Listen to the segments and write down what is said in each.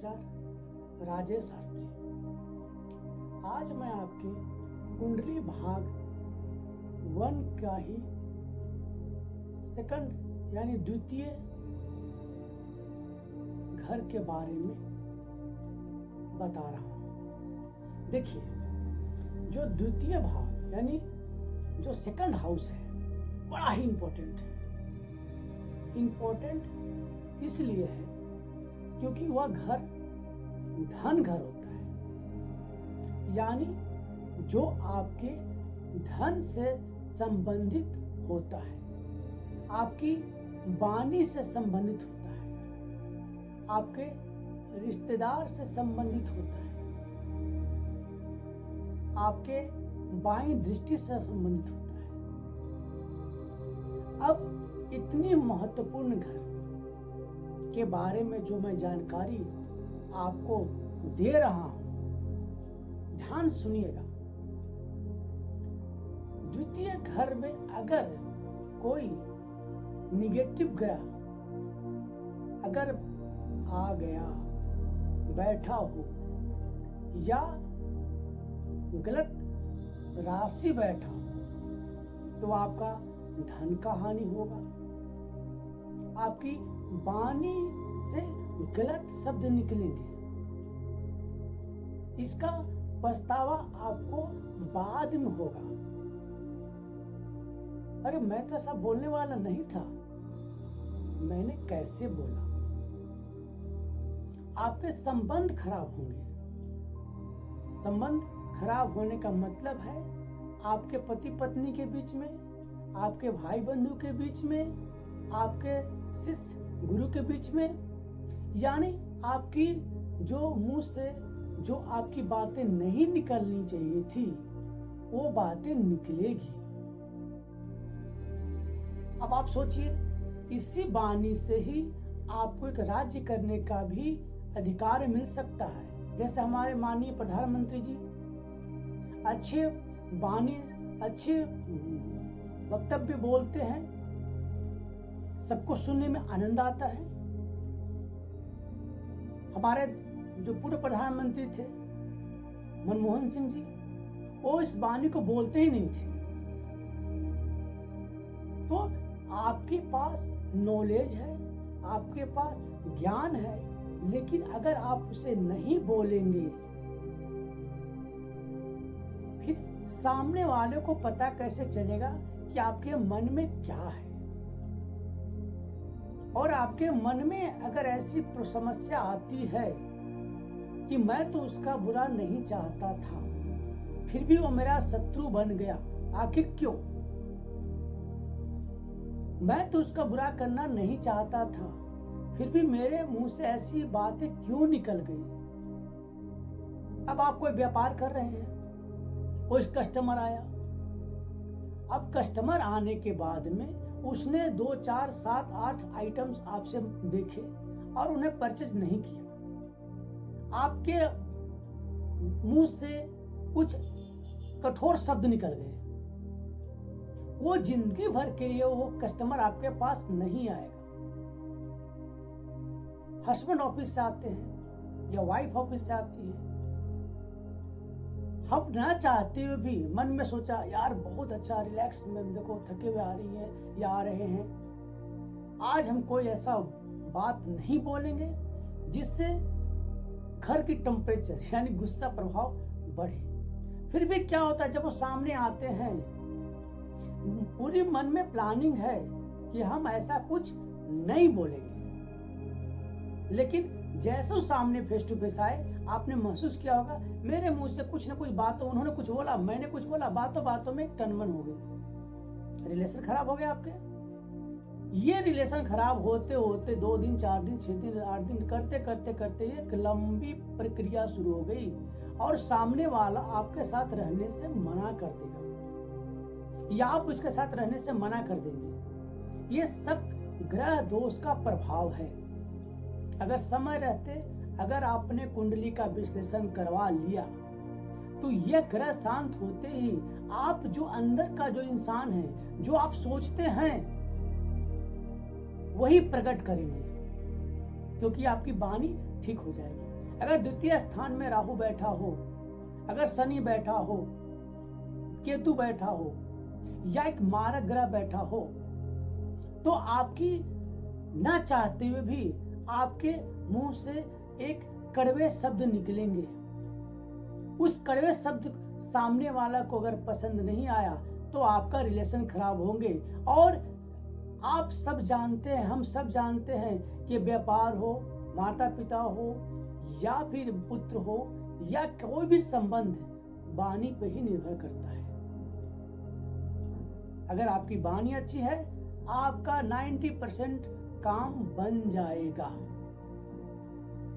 नमस्कार, राजेश शास्त्री। आज मैं आपके कुंडली भाग 1 का ही सेकंड यानी द्वितीय घर के बारे में बता रहा हूं। देखिए, जो द्वितीय भाव यानी जो सेकंड हाउस है बड़ा ही इंपॉर्टेंट है। इंपॉर्टेंट इसलिए है क्योंकि वह घर धन घर होता है, यानी जो आपके धन से संबंधित होता है, आपकी वाणी से संबंधित होता है, आपके रिश्तेदार से संबंधित होता है, आपके बाईं दृष्टि से संबंधित होता है। अब इतनी महत्वपूर्ण घर के बारे में जो मैं जानकारी आपको दे रहा हूं, ध्यान सुनिएगा। द्वितीय घर में अगर कोई निगेटिव ग्रह अगर आ गया, बैठा हो या गलत राशि बैठा हो, तो आपका धन का हानि होगा। आपकी वाणी से गलत शब्द निकलेंगे। इसका पछतावा आपको बाद में होगा। अरे मैं तो ऐसा बोलने वाला नहीं था, मैंने कैसे बोला। आपके संबंध खराब होंगे। संबंध खराब होने का मतलब है आपके पति पत्नी के बीच में, आपके भाई बंधु के बीच में, आपके शिष्य गुरु के बीच में, यानी आपकी जो मुंह से जो आपकी बातें नहीं निकलनी चाहिए थी वो बातें निकलेगी। अब आप सोचिए, इसी वाणी से ही आपको एक राज्य करने का भी अधिकार मिल सकता है। जैसे हमारे माननीय प्रधानमंत्री जी अच्छे वाणी, अच्छे वक्तव्य बोलते हैं, सबको सुनने में आनंद आता है। हमारे जो पूर्व प्रधानमंत्री थे मनमोहन सिंह जी, वो इस वाणी को बोलते ही नहीं थे। तो आपके पास नॉलेज है, आपके पास ज्ञान है, लेकिन अगर आप उसे नहीं बोलेंगे, फिर सामने वाले को पता कैसे चलेगा कि आपके मन में क्या है। और आपके मन में अगर ऐसी समस्या आती है कि मैं तो उसका बुरा नहीं चाहता था, फिर भी वो मेरा शत्रु बन गया, आखिर क्यों? मैं तो उसका बुरा करना नहीं चाहता था, फिर भी मेरे मुंह से ऐसी बातें क्यों निकल गई? अब आप कोई व्यापार कर रहे हैं, कोई कस्टमर आया। अब कस्टमर आने के बाद में उसने 2, 4, 7, 8 आइटम्स आपसे देखे और उन्हें परचेज नहीं किया। आपके मुंह से कुछ कठोर शब्द निकल गए। वो जिंदगी भर के लिए वो कस्टमर आपके पास नहीं आएगा। हस्बैंड ऑफिस से आते हैं या वाइफ ऑफिस से आती है, हम ना चाहते हुए भी मन में सोचा, यार बहुत अच्छा रिलैक्स में, देखो थके हुए आ रही है या आ रहे हैं, आज हम कोई ऐसा बात नहीं बोलेंगे जिससे घर की टेम्परेचर यानी गुस्सा प्रभाव बढ़े। फिर भी क्या होता है, जब वो सामने आते हैं, पूरी मन में प्लानिंग है कि हम ऐसा कुछ नहीं बोलेंगे, लेकिन जैसे वो सामने फेस टू फेस आए, आपने महसूस किया होगा मेरे मुंह से कुछ ना कुछ बात, उन्होंने कुछ बोला, मैंने कुछ बोला, बातों बातों में एक टनमन हो गई, रिलेशन खराब हो गया आपके। ये रिलेशन खराब होते होते 2 दिन, 4 दिन, 6 दिन, 8 दिन करते करते करते एक लंबी प्रक्रिया शुरू हो गई और सामने वाला आपके साथ रहने से मना कर देगा या आप उसके साथ रहने से मना कर देंगे। ये सब ग्रह दोष का प्रभाव है। अगर समय रहते, अगर आपने कुंडली का विश्लेषण करवा लिया, तो यह ग्रह शांत होते ही आप जो अंदर का जो इंसान है, जो आप सोचते हैं, वही प्रकट करेंगे, क्योंकि आपकी वाणी ठीक हो जाएगी। अगर द्वितीय स्थान में राहु बैठा हो, अगर शनि बैठा हो, केतु बैठा हो या एक मारक ग्रह बैठा हो, तो आपकी ना चाहते हुए भी आपके मुंह से एक कड़वे शब्द निकलेंगे। उस कड़वे शब्द सामने वाला को अगर पसंद नहीं आया तो आपका रिलेशन खराब होंगे। और आप सब जानते हैं, हम सब जानते हैं कि व्यापार हो, माता पिता हो या फिर पुत्र हो या कोई भी संबंध वाणी पे ही निर्भर करता है। अगर आपकी वाणी अच्छी है, आपका 90% काम बन जाएगा।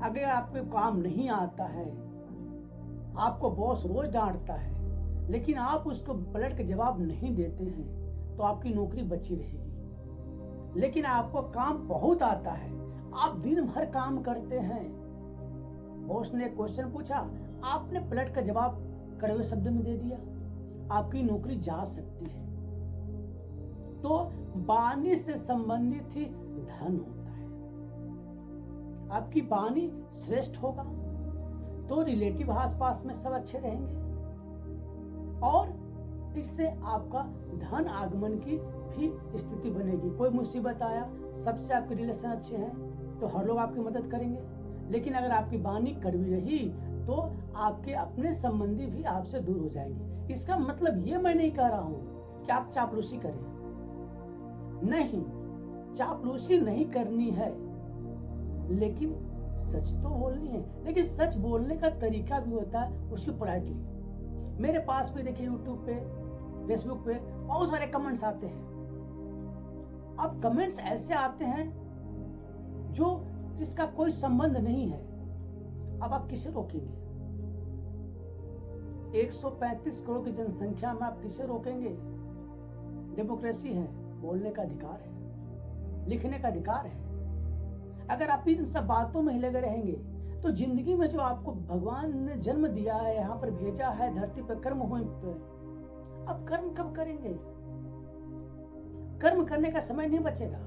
अगर आपको काम नहीं आता है, आपको बॉस रोज डांटता है, लेकिन आप उसको पलट के जवाब नहीं देते हैं, तो आपकी नौकरी बची रहेगी। लेकिन आपको काम बहुत आता है, आप दिन भर काम करते हैं, बॉस ने क्वेश्चन पूछा, आपने पलट का जवाब कड़वे शब्द में दे दिया, आपकी नौकरी जा सकती है। तो वाणी से संबंधित ही धन होता है। आपकी वाणी श्रेष्ठ होगा तो रिलेटिव आसपास में सब अच्छे रहेंगे और इससे आपका धन आगमन की भी स्थिति बनेगी। कोई मुसीबत आया, सबसे आपके रिलेशन अच्छे हैं तो हर लोग आपकी मदद करेंगे। लेकिन अगर आपकी वाणी कड़वी रही तो आपके अपने संबंधी भी आपसे दूर हो जाएंगे। इसका मतलब ये मैं नहीं कह रहा हूं कि आप चापलूसी करें, नहीं, चापलूसी नहीं करनी है, लेकिन सच तो बोलनी है। लेकिन सच बोलने का तरीका भी होता है उसकी पोलाइटली। मेरे पास भी देखिए यूट्यूब पे, फेसबुक पे बहुत सारे कमेंट्स आते हैं। अब कमेंट्स ऐसे आते हैं जो जिसका कोई संबंध नहीं है। अब आप किसे रोकेंगे? 135 करोड़ की जनसंख्या में आप किसे रोकेंगे? डेमोक्रेसी है, बोलने का अधिकार है, लिखने का अधिकार है। अगर आप इन सब बातों में लगे रहेंगे तो जिंदगी में जो आपको भगवान ने जन्म दिया है, यहाँ पर भेजा है, धरती पर कर्म हुए, अब कर्म कब करेंगे? कर्म करने का समय नहीं बचेगा,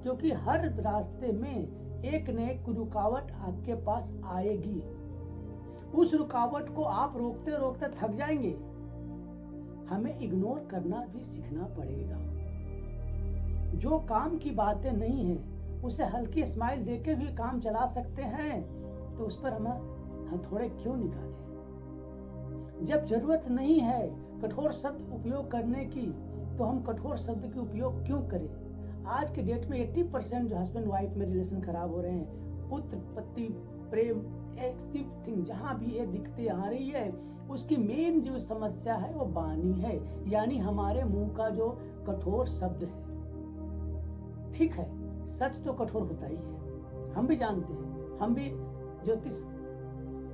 क्योंकि हर रास्ते में एक न एक रुकावट आपके पास आएगी। उस रुकावट को आप रोकते रोकते थक जाएंगे। हमें इग्नोर करना भी सीखना पड़ेगा। जो काम की बातें नहीं है उसे हल्की स्माइल देके भी काम चला सकते हैं, तो उस पर हम हथौड़े क्यों निकालें? जब जरूरत नहीं है कठोर शब्द उपयोग करने की, तो हम कठोर शब्द के उपयोग क्यों करें? आज के डेट में 80% जो हस्बैंड वाइफ में रिलेशन खराब हो रहे हैं, पुत्र पति प्रेम, एवरीथिंग, जहां भी ये दिक्कतें आ रही है, उसकी मेन जो समस्या है वो वाणी है, यानी हमारे मुंह का जो कठोर शब्द है। ठीक है, सच तो कठोर होता ही है, हम भी जानते हैं, हम भी ज्योतिष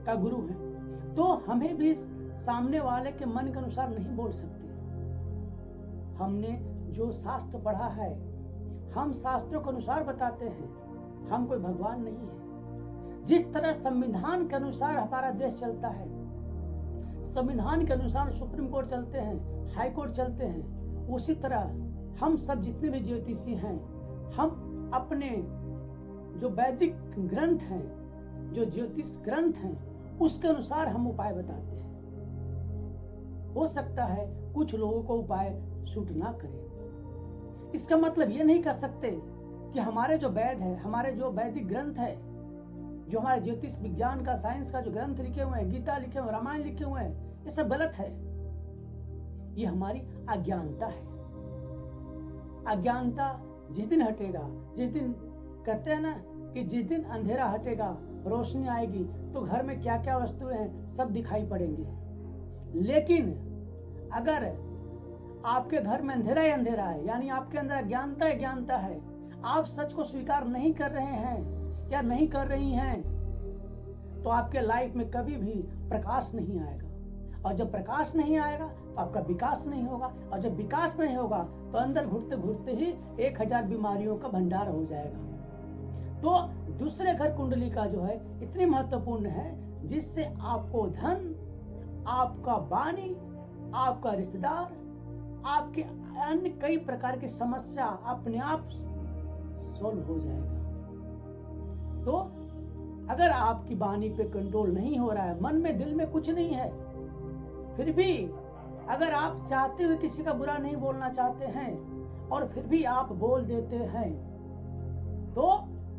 का गुरु हैं, तो हमें भी सामने वाले के मन के अनुसार नहीं बोल सकते। हमने जो शास्त्र पढ़ा है, हम शास्त्रों के अनुसार बताते हैं, हम कोई भगवान नहीं है। जिस तरह संविधान के अनुसार हमारा देश चलता है, संविधान के अनुसार सुप्रीम कोर्ट चलते हैं, हाई कोर्ट चलते हैं, उसी तरह हम सब जितने भी ज्योतिषी हैं, हम अपने जो वैदिक ग्रंथ हैं, जो ज्योतिष ग्रंथ हैं, उसके अनुसार हम उपाय बताते हैं। हो सकता है कुछ लोगों को उपाय सूट ना करे। इसका मतलब ये नहीं कह सकते कि हमारे जो वेद है, हमारे जो वैदिक ग्रंथ है, जो हमारे ज्योतिष विज्ञान का, साइंस का जो ग्रंथ लिखे हुए हैं, गीता लिखे हुए, रामायण लिखे हुए हैं, ये सब गलत है। ये हमारी अज्ञानता है। अज्ञानता जिस दिन हटेगा, जिस दिन कहते हैं ना कि जिस दिन अंधेरा हटेगा रोशनी आएगी, तो घर में क्या क्या वस्तुएं हैं सब दिखाई पड़ेंगे। लेकिन अगर आपके घर में अंधेरा ही अंधेरा है, यानी आपके अंदर अज्ञानता है, आप सच को स्वीकार नहीं कर रहे हैं या नहीं कर रही हैं, तो आपके लाइफ में कभी भी प्रकाश नहीं आएगा। और जब प्रकाश नहीं आएगा तो आपका विकास नहीं होगा, और जब विकास नहीं होगा तो अंदर घुटते घुटते ही 1000 बीमारियों का भंडार हो जाएगा। तो दूसरे घर कुंडली का जो है इतनी महत्वपूर्ण है, जिससे आपको धन, आपका वाणी, आपका रिश्तेदार, आपके अन्य कई प्रकार की समस्या अपने आप सॉल्व हो जाएगा। तो अगर आपकी वाणी पे कंट्रोल नहीं हो रहा है, मन में दिल में कुछ नहीं है, फिर भी अगर आप चाहते हुए किसी का बुरा नहीं बोलना चाहते हैं और फिर भी आप बोल देते हैं, तो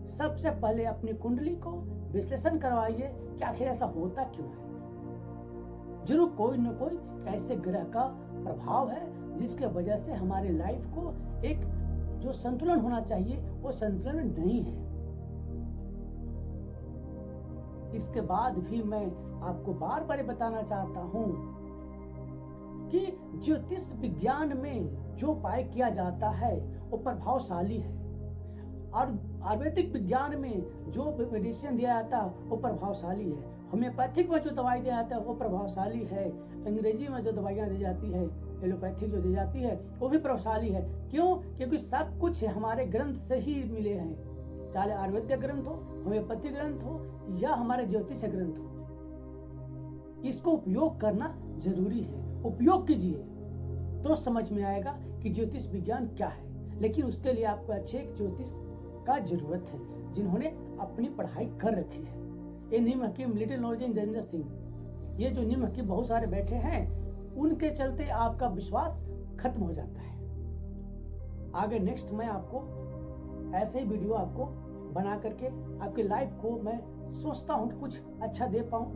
सबसे पहले अपनी कुंडली को विश्लेषण करवाइए कि आखिर ऐसा होता क्यों है। जरूर कोई न कोई ऐसे ग्रह का प्रभाव है जिसके वजह से हमारे लाइफ को एक जो संतुलन होना चाहिए वो संतुलन नहीं है। इसके बाद भी मैं आपको बार बार बताना चाहता हूं कि ज्योतिष विज्ञान में जो उपाय किया जाता है वो प्रभावशाली है, और आयुर्वेदिक विज्ञान में जो मेडिसिन दिया जाता है वो प्रभावशाली है, होम्योपैथिक में जो दवाई दिया जाता है वो प्रभावशाली है, अंग्रेजी में जो दवाइयाँ दी जाती है, एलोपैथिक जो दी जाती है वो भी प्रभावशाली है। क्यों? क्योंकि सब कुछ हमारे ग्रंथ से ही मिले हैं, चाहे आयुर्वेदिक ग्रंथ हो, होम्योपैथिक ग्रंथ हो या हमारे ज्योतिष ग्रंथ हो। इसको उपयोग करना जरूरी है, उपयोग कीजिए तो समझ में आएगा कि ज्योतिष विज्ञान क्या है। लेकिन उसके लिए आपको अच्छे एक ज्योतिष का जरूरत है जिन्होंने अपनी पढ़ाई कर रखी है। ये निम हकीम, little knowledge in dangerous thing, ये जो निम हकीम बहुत सारे बैठे हैं, उनके चलते आपका विश्वास खत्म हो जाता है। आगे नेक्स्ट मैं आपको ऐसे ही वीडियो आपको बना करके आपकी लाइफ को मैं सोचता हूँ कि कुछ अच्छा दे पाऊँ।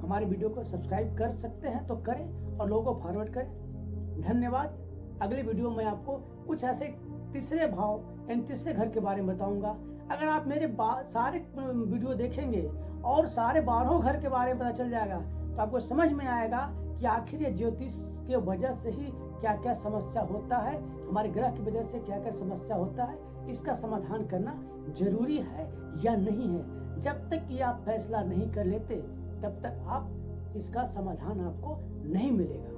हमारे वीडियो को सब्सक्राइब कर सकते हैं तो करें और लोगों को फॉरवर्ड करें। धन्यवाद। अगले वीडियो में आपको कुछ ऐसे तीसरे भाव यानी तीसरे घर के बारे में बताऊंगा। अगर आप मेरे सारे वीडियो देखेंगे और सारे 12 घर के बारे में पता चल जाएगा तो आपको समझ में आएगा कि आखिर ये ज्योतिष के वजह से ही क्या क्या समस्या होता है, हमारे ग्रह की वजह से क्या क्या समस्या होता है, इसका समाधान करना जरूरी है या नहीं है। जब तक कि आप फैसला नहीं कर लेते तब तक आप इसका समाधान आपको नहीं मिलेगा।